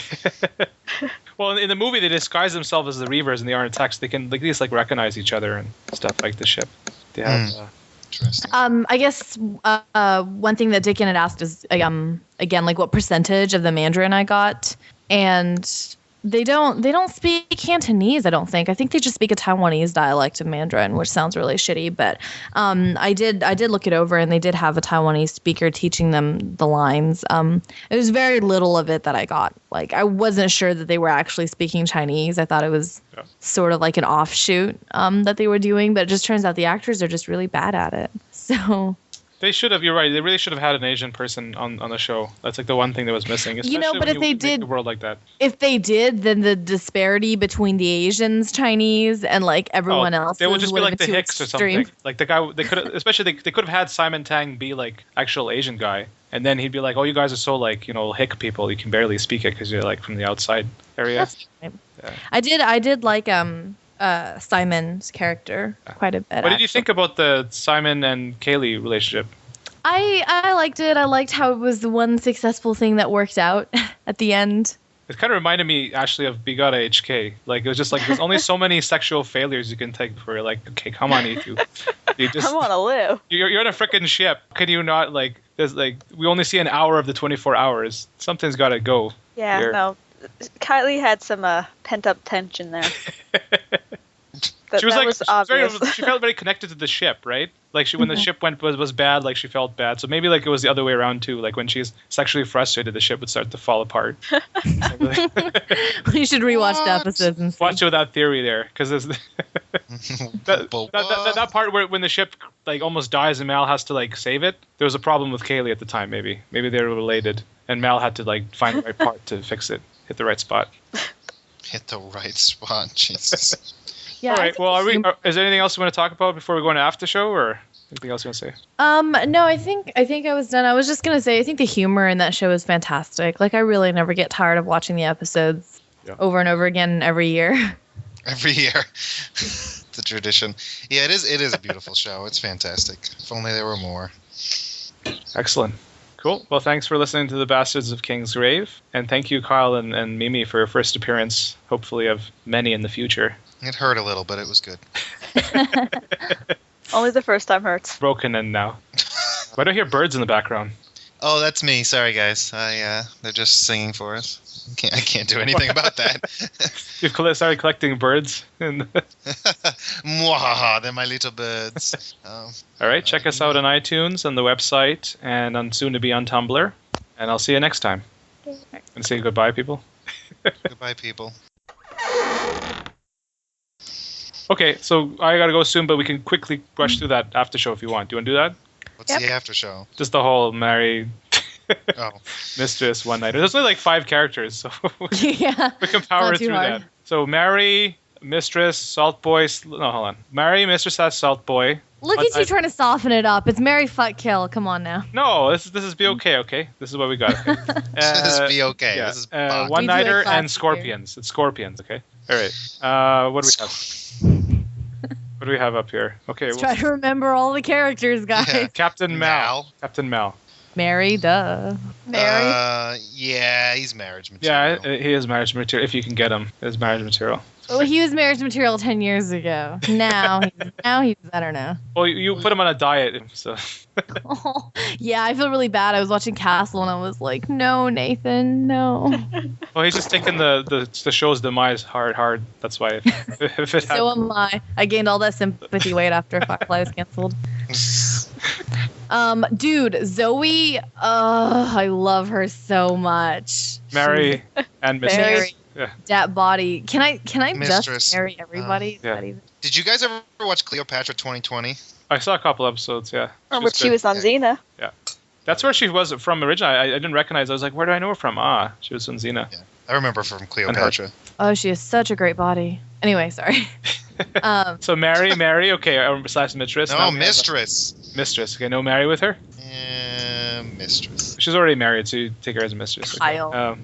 Well, in the movie, they disguise themselves as the Reavers and they aren't attacked. So they can at least like recognize each other and stuff like the ship. They have. Interesting. I guess one thing that Dickin had asked is again, like what percentage of the Mandarin I got, and they don't speak Cantonese. I don't think. I think they just speak a Taiwanese dialect of Mandarin, which sounds really shitty. But I did look it over, and they did have a Taiwanese speaker teaching them the lines. It was very little of it that I got. Like, I wasn't sure that they were actually speaking Chinese. I thought it was sort of like an offshoot that they were doing, but it just turns out the actors are just really bad at it. So. They should have. You're right. They really should have had an Asian person on the show. That's like the one thing that was missing. Especially but if they did the world like that, if they did, then the disparity between the Asians, Chinese, and like everyone else, they would just be like the Hicks extreme. or something. Like the guy, they could especially they could have had Simon Tang be like actual Asian guy, and then he'd be like, "Oh, you guys are so like Hick people. You can barely speak it because you're like from the outside area." That's right. Yeah. I did like Simon's character quite a bit. What did you think about the Simon and Kaylee relationship? I liked it. I liked how it was the one successful thing that worked out at the end. It kind of reminded me, actually, of Bigata HK. Like, it was just like, there's only so many sexual failures you can take before you're like, okay, come on, E2. You just, I want to live. You're on a freaking ship. Can you not, like, there's like, we only see an hour of the 24 hours. Something's got to go. Yeah, here. No. Kylie had some pent-up tension there. She was obvious. She felt very connected to the ship, right? Like when the ship was bad, like she felt bad. So maybe like it was the other way around too. Like when she's sexually frustrated, the ship would start to fall apart. You should rewatch the episodes and see. Watch with that theory there, because there's that part where when the ship like almost dies and Mal has to like save it. There was a problem with Kaylee at the time. Maybe they were related, and Mal had to like find the right part to fix it, hit the right spot. Hit the right spot, Jesus. Yeah, all right. Well, is there anything else you want to talk about before we go into after show, or anything else you want to say? No, I think I was done. I was just gonna say I think the humor in that show is fantastic. Like I really never get tired of watching the episodes over and over again every year. Every year, the tradition. Yeah, it is a beautiful show. It's fantastic. If only there were more. Excellent. Cool. Well, thanks for listening to the Bastards of Kingsgrave, and thank you, Kyle and Mimi, for your first appearance. Hopefully, of many in the future. It hurt a little, but it was good. Only the first time hurts. Broken in now. Why do I hear birds in the background? Oh, that's me. Sorry, guys. They're just singing for us. I can't do anything about that. You've started collecting birds. Mwahaha, they're my little birds. All right, check us out on iTunes, on the website, and soon to be on Tumblr. And I'll see you next time. And say goodbye, people. Goodbye, people. Okay, so I gotta go soon, but we can quickly rush through that after show if you want. Do you want to do that? What's the after show? Just the whole marry, oh, mistress, one nighter. There's only like 5 characters, so yeah, we can power through hard. that. So marry, mistress, salt boy. No, hold on. Marry, mistress, has salt boy. Look at you trying to soften it up. It's marry, fuck, kill. Come on now. No, this is be okay. Okay, this is what we got. Okay. This is be okay. Yeah. This is one nighter and scorpions. It's scorpions. Okay. All right. What do we have? What do we have up here? Okay. Let's try to remember all the characters, guys. Yeah. Captain Mal. Captain Mal. Mary, duh. Mary. Yeah, he's marriage material. Yeah, he is marriage material. If you can get him, he's marriage material. Well, he was marriage material 10 years ago. Now he's I don't know. Well, you put him on a diet, so. Oh, yeah, I feel really bad. I was watching Castle and I was like, no, Nathan, no. Well, he's just taking the show's demise hard. That's why. If it So am I. I gained all that sympathy weight after Firefly was canceled. Dude, Zoe, I love her so much. Mary and Mistress. Mary. Yeah. That body. Can I Mistress. just marry everybody? Yeah. Did you guys ever watch Cleopatra 2020? I saw a couple episodes. Yeah. But she was on Xena. Yeah. That's where she was from originally. I didn't recognize. I was like, where do I know her from? She was on Xena. Yeah. I remember from Cleopatra. Oh, she has such a great body. Anyway, sorry. So Mary, okay, / mistress. No, mistress. Mistress. Okay, no Mary with her? Mistress. She's already married, so you take her as a mistress. Okay. Kyle.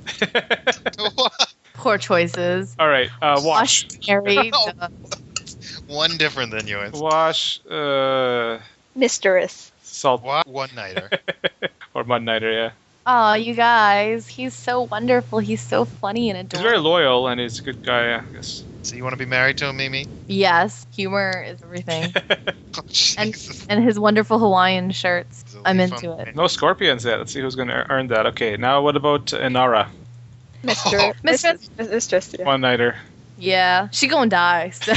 Poor choices. All right, Wash. Married. One different than yours. Wash, Mistress. Salt. One-nighter. Or Mud-Nighter, yeah. Oh, you guys. He's so wonderful. He's so funny and He's adorable. very loyal, and he's a good guy, I guess. So you want to be married to him, Mimi? Yes, humor is everything. Oh, Jesus. And his wonderful Hawaiian shirts. He's a I'm leaf into on- it. No scorpions yet. Let's see who's going to earn that. Okay, now what about Inara? Mistress, yeah. One-nighter. Yeah, she gonna die, so.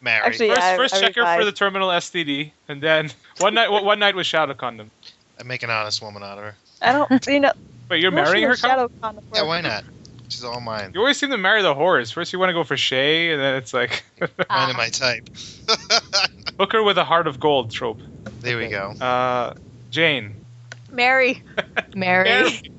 Married. Actually, yeah, First I check her for revised. the terminal STD, and then one night with Shadow Condom. I make an honest woman out of her. I don't, you know. Wait, you're marrying her, Kyle? Shadow Condom Yeah, why not? She's all mine. You always seem to marry the whores. First you want to go for Shay, and then it's like... Mine and my type. Hook her with a heart of gold trope. There we go. Jane. Mary. Mary.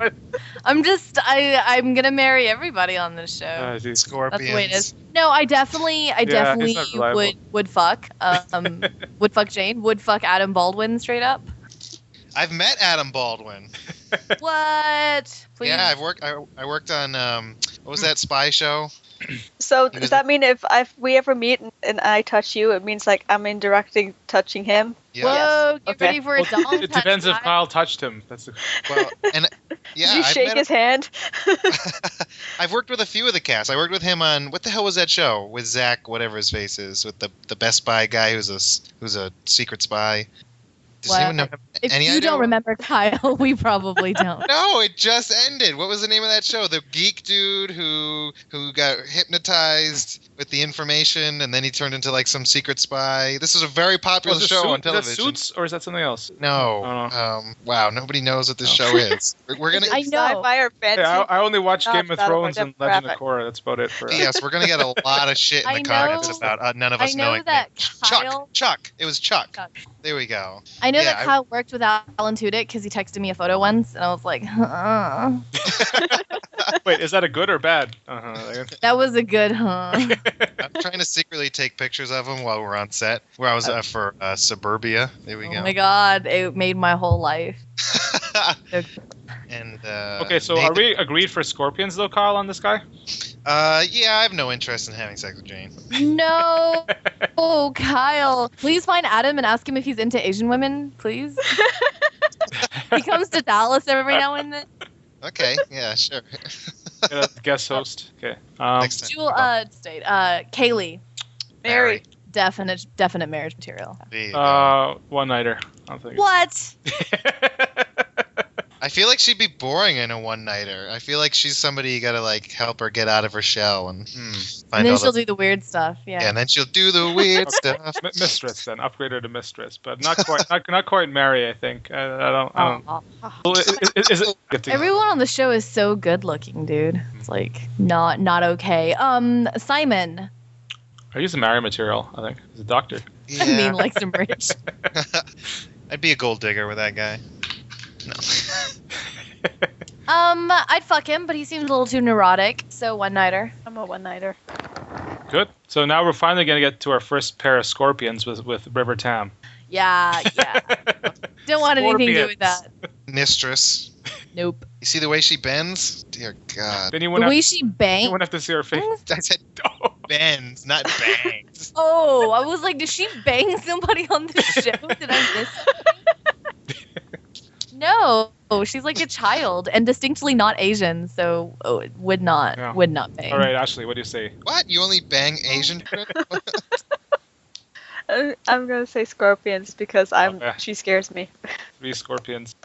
I'm gonna marry everybody on this show. Geez. Scorpions. That's the way it is. No, I definitely he's not reliable. would fuck. Would fuck Jane. Would fuck Adam Baldwin straight up. I've met Adam Baldwin. What? Please. Yeah, I worked on what was that spy show? So does that mean if we ever meet and I touch you, it means like I'm indirecting touching him? Yeah. Whoa, get Okay. ready for a dong It depends if touch. Kyle touched him. That's the... Well, and yeah, Did you I've shake met his hand? I've worked with a few of the cast. I worked with him on what the hell was that show with Zach, whatever his face is, with the Best Spy guy who's a secret spy. Does What? anyone know If any you idea? don't remember Kyle, we probably don't. No, it just ended. What was the name of that show? The geek dude who got hypnotized with the information, and then he turned into like some secret spy. This was a very popular show on television. Is that Suits, or is that something else? No. Oh, Wow, nobody knows what this show is. We're gonna. I know. Sci-fi or fantasy? Yeah, I only watch Not Game of that Thrones much and Legend of demographic. Korra. That's about it. For Yes, we're gonna get a lot of shit in I the comments know- about none of us I know knowing that names. Kyle. Chuck. It was Chuck. Chuck. There we go. I know Yeah, that Kyle worked with Alan Tudyk because he texted me a photo once, and I was like, Wait, is that a good or bad? Uh-huh. that was a good I'm trying to secretly take pictures of him while we're on set. Where I was for Suburbia. There we Oh go. my god, it made my whole life. And Okay, so are we agreed for Scorpions, though, Kyle, on this guy? Yeah, I have no interest in having sex with Jane. No, oh Kyle, please find Adam and ask him if he's into Asian women, please. He comes to Dallas every now and then. Okay, yeah, sure. Guest host. Okay. Next time. Jewel, state, Kaylee, Mary. definite marriage material. There you go. One-nighter. I'm thinking. What? I feel like she'd be boring in a one-nighter. I feel like she's somebody you gotta like help her get out of her shell and find And then all she'll the. do the weird stuff. Yeah. Yeah, and then she'll do the weird stuff. Mistress, then. Upgrade her to mistress. But not quite not quite Mary, I think. I don't... Aw. Well, is it... Everyone on the show is so good looking, dude. It's like not okay. Simon. I use the Mary material, I think. He's a doctor. Yeah. I mean, like some rich. I'd be a gold digger with that guy. No. I'd fuck him, but he seems a little too neurotic. So one nighter. I'm a one-nighter. Good. So now we're finally going to get to our first pair of Scorpions with River Tam. Yeah. Don't want anything to do with that. Mistress. Nope. You see the way she bends? Dear God. Then you The wouldn't way have, she you bangs. wouldn't have to see her face. I said bends, not bangs. Oh, I was like, did she bang somebody on the show? Did I miss something? No, she's like a child and distinctly not Asian, so would not bang. All right, Ashley, what do you say? What? You only bang Asian? I'm gonna say scorpions because Okay. she scares me. 3 Scorpions.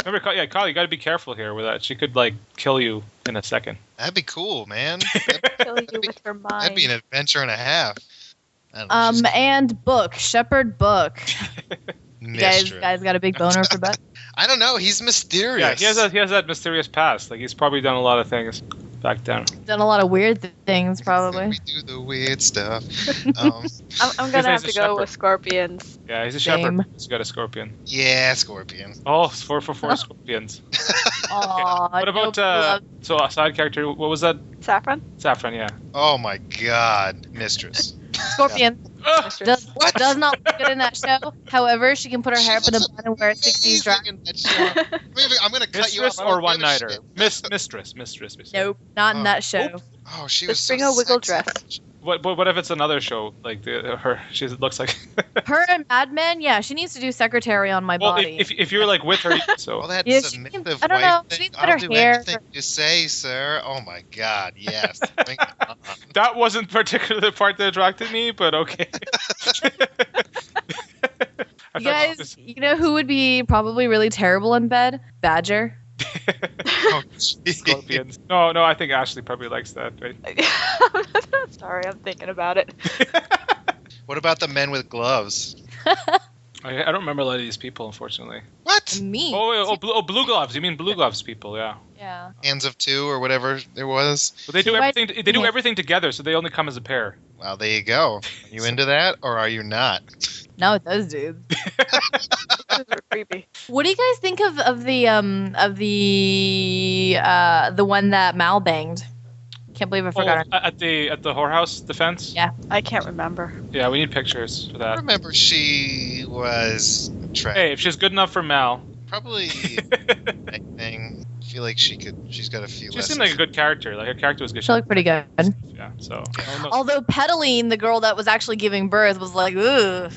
Remember, Kyle, you got to be careful here with that. She could, like, kill you in a second. That'd be cool, man. Kill you with her mind. That'd be an adventure and a half. I don't know, she's And Book, Shepherd Book. You guys mistress. got a big boner for Book? I don't know. He's mysterious. Yeah, he has that mysterious past. Like, he's probably done a lot of things. back down. Done a lot of weird things, probably. We do the weird stuff. I'm gonna have to go with scorpions. Yeah, he's a Same. shepherd. He's got a scorpion. Yeah, scorpion. Oh, it's 4 for 4 scorpions. Aw, What about so a side character? What was that? Saffron? Saffron, yeah. Oh my God, mistress. Scorpion Mistress. does not look good in that show. However, she can put her hair up in a bun and wear a 60s dress. Amazing in that show. I'm gonna cut you Mistress off. or one nighter? Mistress. Nope, not in that show. Oh, she The was so Springo Wiggle sexy. dress. What if it's another show like her? She looks like. Her and Mad Men, yeah, she needs to do secretary on my Well, body. if you're like with her, so All that Yeah, she submissive can- I don't know, wife she thing. needs to put I'll her do hair- anything you say, sir. Oh my God, yes. Bring it on. that wasn't particularly the part that attracted me, but okay. I You thought guys, you know who would be probably really terrible in bed? Badger. Oh, geez. Scorpions. No, I think Ashley probably likes that. Right? Sorry, I'm thinking about it. What about the men with gloves? I don't remember a lot of these people, unfortunately. What? Me. Blue gloves. You mean blue gloves people? Yeah. Yeah. Hands of two or whatever there was. But they do So everything. They do everything together, so they only come as a pair. Well, there you go. Are you into that or are you not? Not with those dudes. Those are creepy. What do you guys think of the one that Mal banged? Can't believe I forgot her. At the whorehouse defense. Yeah. I can't remember. Yeah, we need pictures for I that. remember she was attractive. Hey, if she's good enough for Mal, Probably I thing. I feel like she's got a few she lessons. seemed like a good character. Like her character was good. She looked pretty good. Yeah. So. I don't know. Although Pedaline, the girl that was actually giving birth, was like, ugh.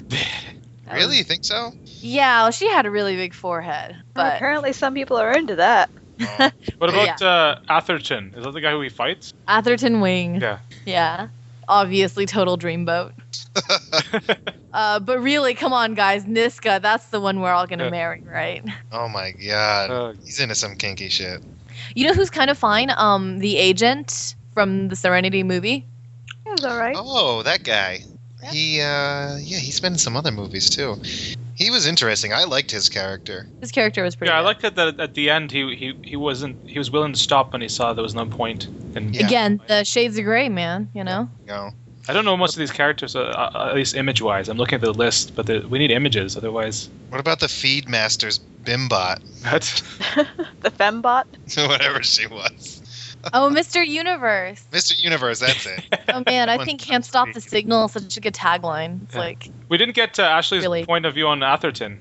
Really? You think so? Yeah, well, she had a really big forehead. But But apparently some people are into that. Oh, What about Atherton? Is that the guy who he fights? Atherton Wing. Yeah. Yeah. Obviously, total dreamboat. But really, come on, guys. Niska, that's the one we're all going to Yeah. marry, right? oh my God. Uh, He's into some kinky shit. You know who's kind of fine? The agent from the Serenity movie. It was alright. Oh, that guy. Yeah. He's been in some other movies too. He was interesting. I liked his character. His character was pretty yeah, I good. liked it that at the end he was willing to stop when he saw there was no point. And Yeah. Again, the shades of gray, man, you know? You know? I don't know most of these characters, at least image-wise. I'm looking at the list, but we need images, otherwise. What about the Feedmaster's Bimbot? What? The fembot. Whatever she was. Oh, Mr. Universe. Mr. Universe, that's it. Oh, man, I One think Can't Stop the Signal is such a good tagline. It's Yeah. like, We didn't get to Ashley's Really? point of view on Atherton.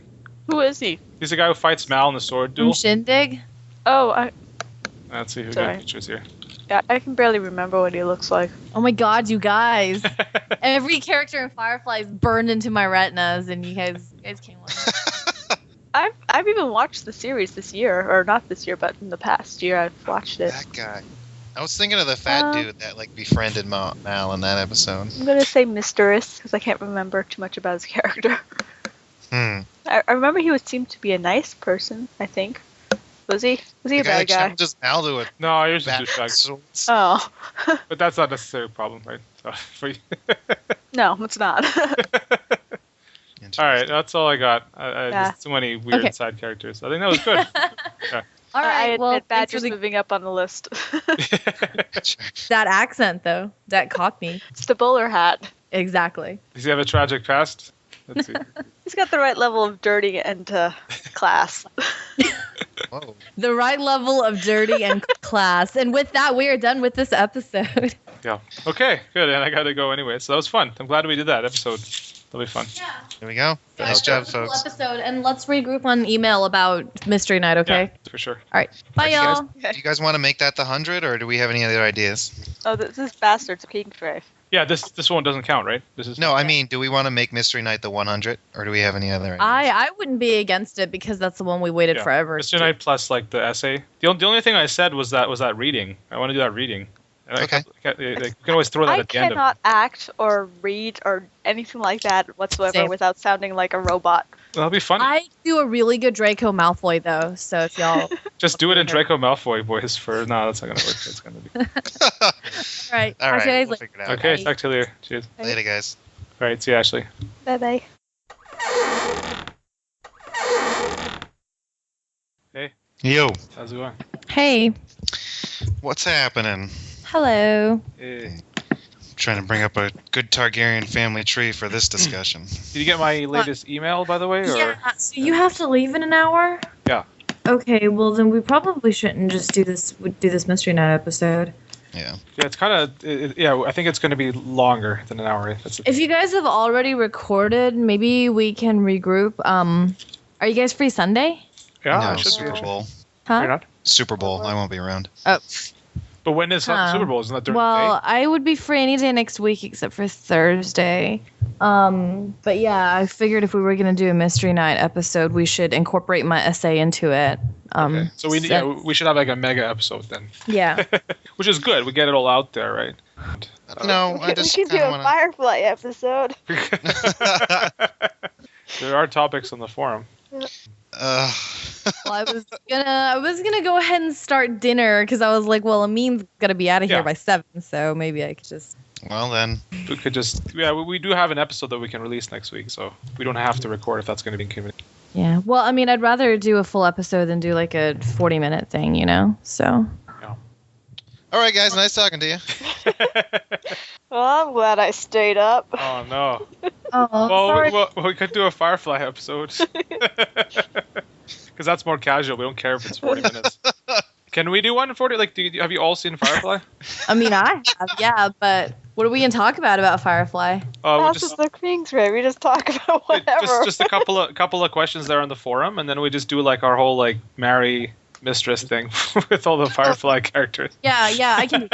Who is he? He's the guy who fights Mal in the sword from duel. Shindig? Oh, Let's see who Sorry. got pictures here. I can barely remember what he looks like. Oh my god, you guys. Every character in Firefly is burned into my retinas, and you guys can't watch. I've even watched the series this year, or not this year, but in the past year I've watched it. That guy. I was thinking of the fat dude that like befriended Mal in that episode. I'm gonna say mistress because I can't remember too much about his character. Hmm. I remember he seemed to be a nice person. I think. Was he? Was he The a bad that guy? challenges Mal to a No, he was a bat douchebag. swords. Oh, But that's not necessarily a problem, right? So, for you. no, it's not. All right, that's all I got. Yeah. There's too many weird Okay. side characters. I think that was good. All right, I well, admit thanks for Badger's moving up on the list. that accent, though. That cockney. It's the bowler hat. Exactly. Does he have a tragic past? Let's see. He's got the right level of dirty and class. Whoa. The right level of dirty and class. And with that, we are done with this episode. Yeah. Okay, good. And I got to go anyway. So that was fun. I'm glad we did that episode. That'll be fun. Yeah. There we go. Nice job, folks. Episode, and let's regroup on email about Mystery Night, okay? Yeah, for sure. All right. Bye, You guys- y'all. Do you guys want to make that the 100, or do we have any other ideas? Oh, this is Bastards of Kingsgrave. Yeah, this one doesn't count, right? This is No, I mean, do we want to make Mystery Night the 100, or do we have any other ideas? I wouldn't be against it because that's the one we waited Yeah. forever. Mr. Knight plus like the essay. The only thing I said was that reading. I want to do that reading. Okay. You can always throw that I at the end of cannot act or read or anything like that whatsoever Same. without sounding like a robot. That'll be funny. I do a really good Draco Malfoy, though, so if y'all... Just do it in Draco Malfoy voice for... No, that's not going to work. That's going to be... All right. All Talk to you right, guys we'll later. figure it out. Okay, Bye. talk to you later. Cheers. Later, guys. All right, see you, Ashley. Bye-bye. Hey, Yo. how's it going? Hey. What's happening? Hello. Trying to bring up a good Targaryen family tree for this discussion. Did you get my latest email, by the way? Or? Yeah, so you have to leave in an hour? Yeah. Okay, well then we probably shouldn't just do this Mystery Night episode. Yeah. Yeah, it's kind of... Yeah, I think it's going to be longer than an hour. If you guys have already recorded, maybe we can regroup. Are you guys free Sunday? Yeah, No, I should Super be. Bowl. Huh? You're not? Super Bowl. I won't be around. Oh. But when is Super Bowl? Isn't that during the Well, day? I would be free any day next week except for Thursday. But yeah, I figured if we were going to do a Mystery Night episode, we should incorporate my essay into it. Okay. So we should have like a mega episode then. Yeah. Which is good. We get it all out there, right? No, I just we could do kinda a wanna... Firefly episode. There are topics on the forum. Uh, Well, I was gonna go ahead and start dinner because I was like, well, Amin's gonna be out of here Yeah. by 7, so maybe I could just. well then, We could just... Yeah, we do have an episode that we can release next week, so we don't have to record if that's going to be inconvenient. Yeah. Well, I mean, I'd rather do a full episode than do like a 40-minute thing, you know. So. all right, guys. Nice talking to you. Well, I'm glad I stayed up. Oh, no. Oh, sorry. Well, we could do a Firefly episode. Because that's more casual. We don't care if it's 40 minutes. Can we do one in 40? Like, have you all seen Firefly? I mean, I have, yeah, but what are we gonna talk about Firefly? We'll That's just the Kingsgrave. We just talk about whatever. just a couple of questions there on the forum, and then we just do like our whole like marry mistress thing with all the Firefly characters. Yeah, I can do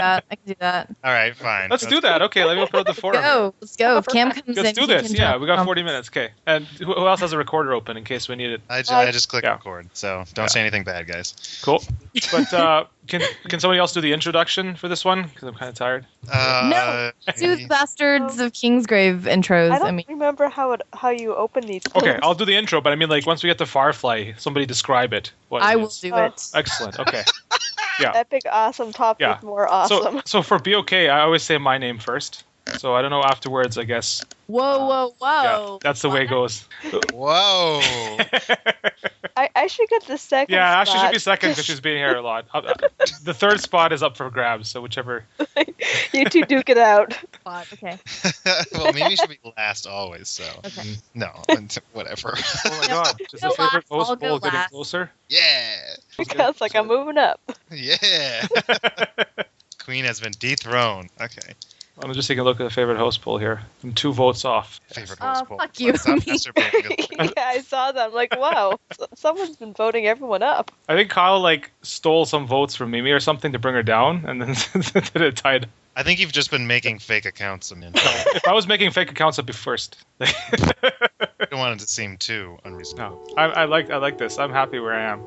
that. All right, fine. Let's do that. Okay, let me open up the forum. Let's go. If Cam comes in, Let's do he this. can Yeah, jump we got on. 40 minutes. Okay. And who else has a recorder open in case we need it? I just clicked Yeah. record, so don't say anything bad, guys. Cool. But can somebody else do the introduction for this one? Because I'm kind of tired. No. Do the Bastards of Kingsgrave intros. I don't remember how you open these. Okay, things. I'll do the intro, but I mean, like, once we get to Firefly, somebody describe it. What I it will is. do it. Excellent. Okay. Yeah. Epic, awesome, topic, Yeah. more awesome. So for BOK, I always say my name first. So I don't know afterwards, I guess. Whoa. Yeah, that's the way it goes. Whoa. I should get the second. Yeah, Ashley should be spot. second because she's been here a lot. The third spot is up for grabs, so whichever. You two duke it out. Okay. Well, Mimi should be last always, so Okay. no, whatever. Oh my god, is the Go favorite last, host I'll go poll getting last. closer? Yeah, Sounds like I'm moving up. yeah. Queen has been dethroned. Okay. I'm just taking a look at the favorite host poll here. I'm 2 votes off. Favorite Oh, host poll. fuck you. Stop masturbating. Yeah, I saw that. I'm like, wow, someone's been voting everyone up. I think Kyle like stole some votes from Mimi or something to bring her down, and then did it tied. I think you've just been making fake accounts. I mean, If I was making fake accounts, I'd be first. I don't want it to seem too unreasonable. No, I like this. I'm happy where I am.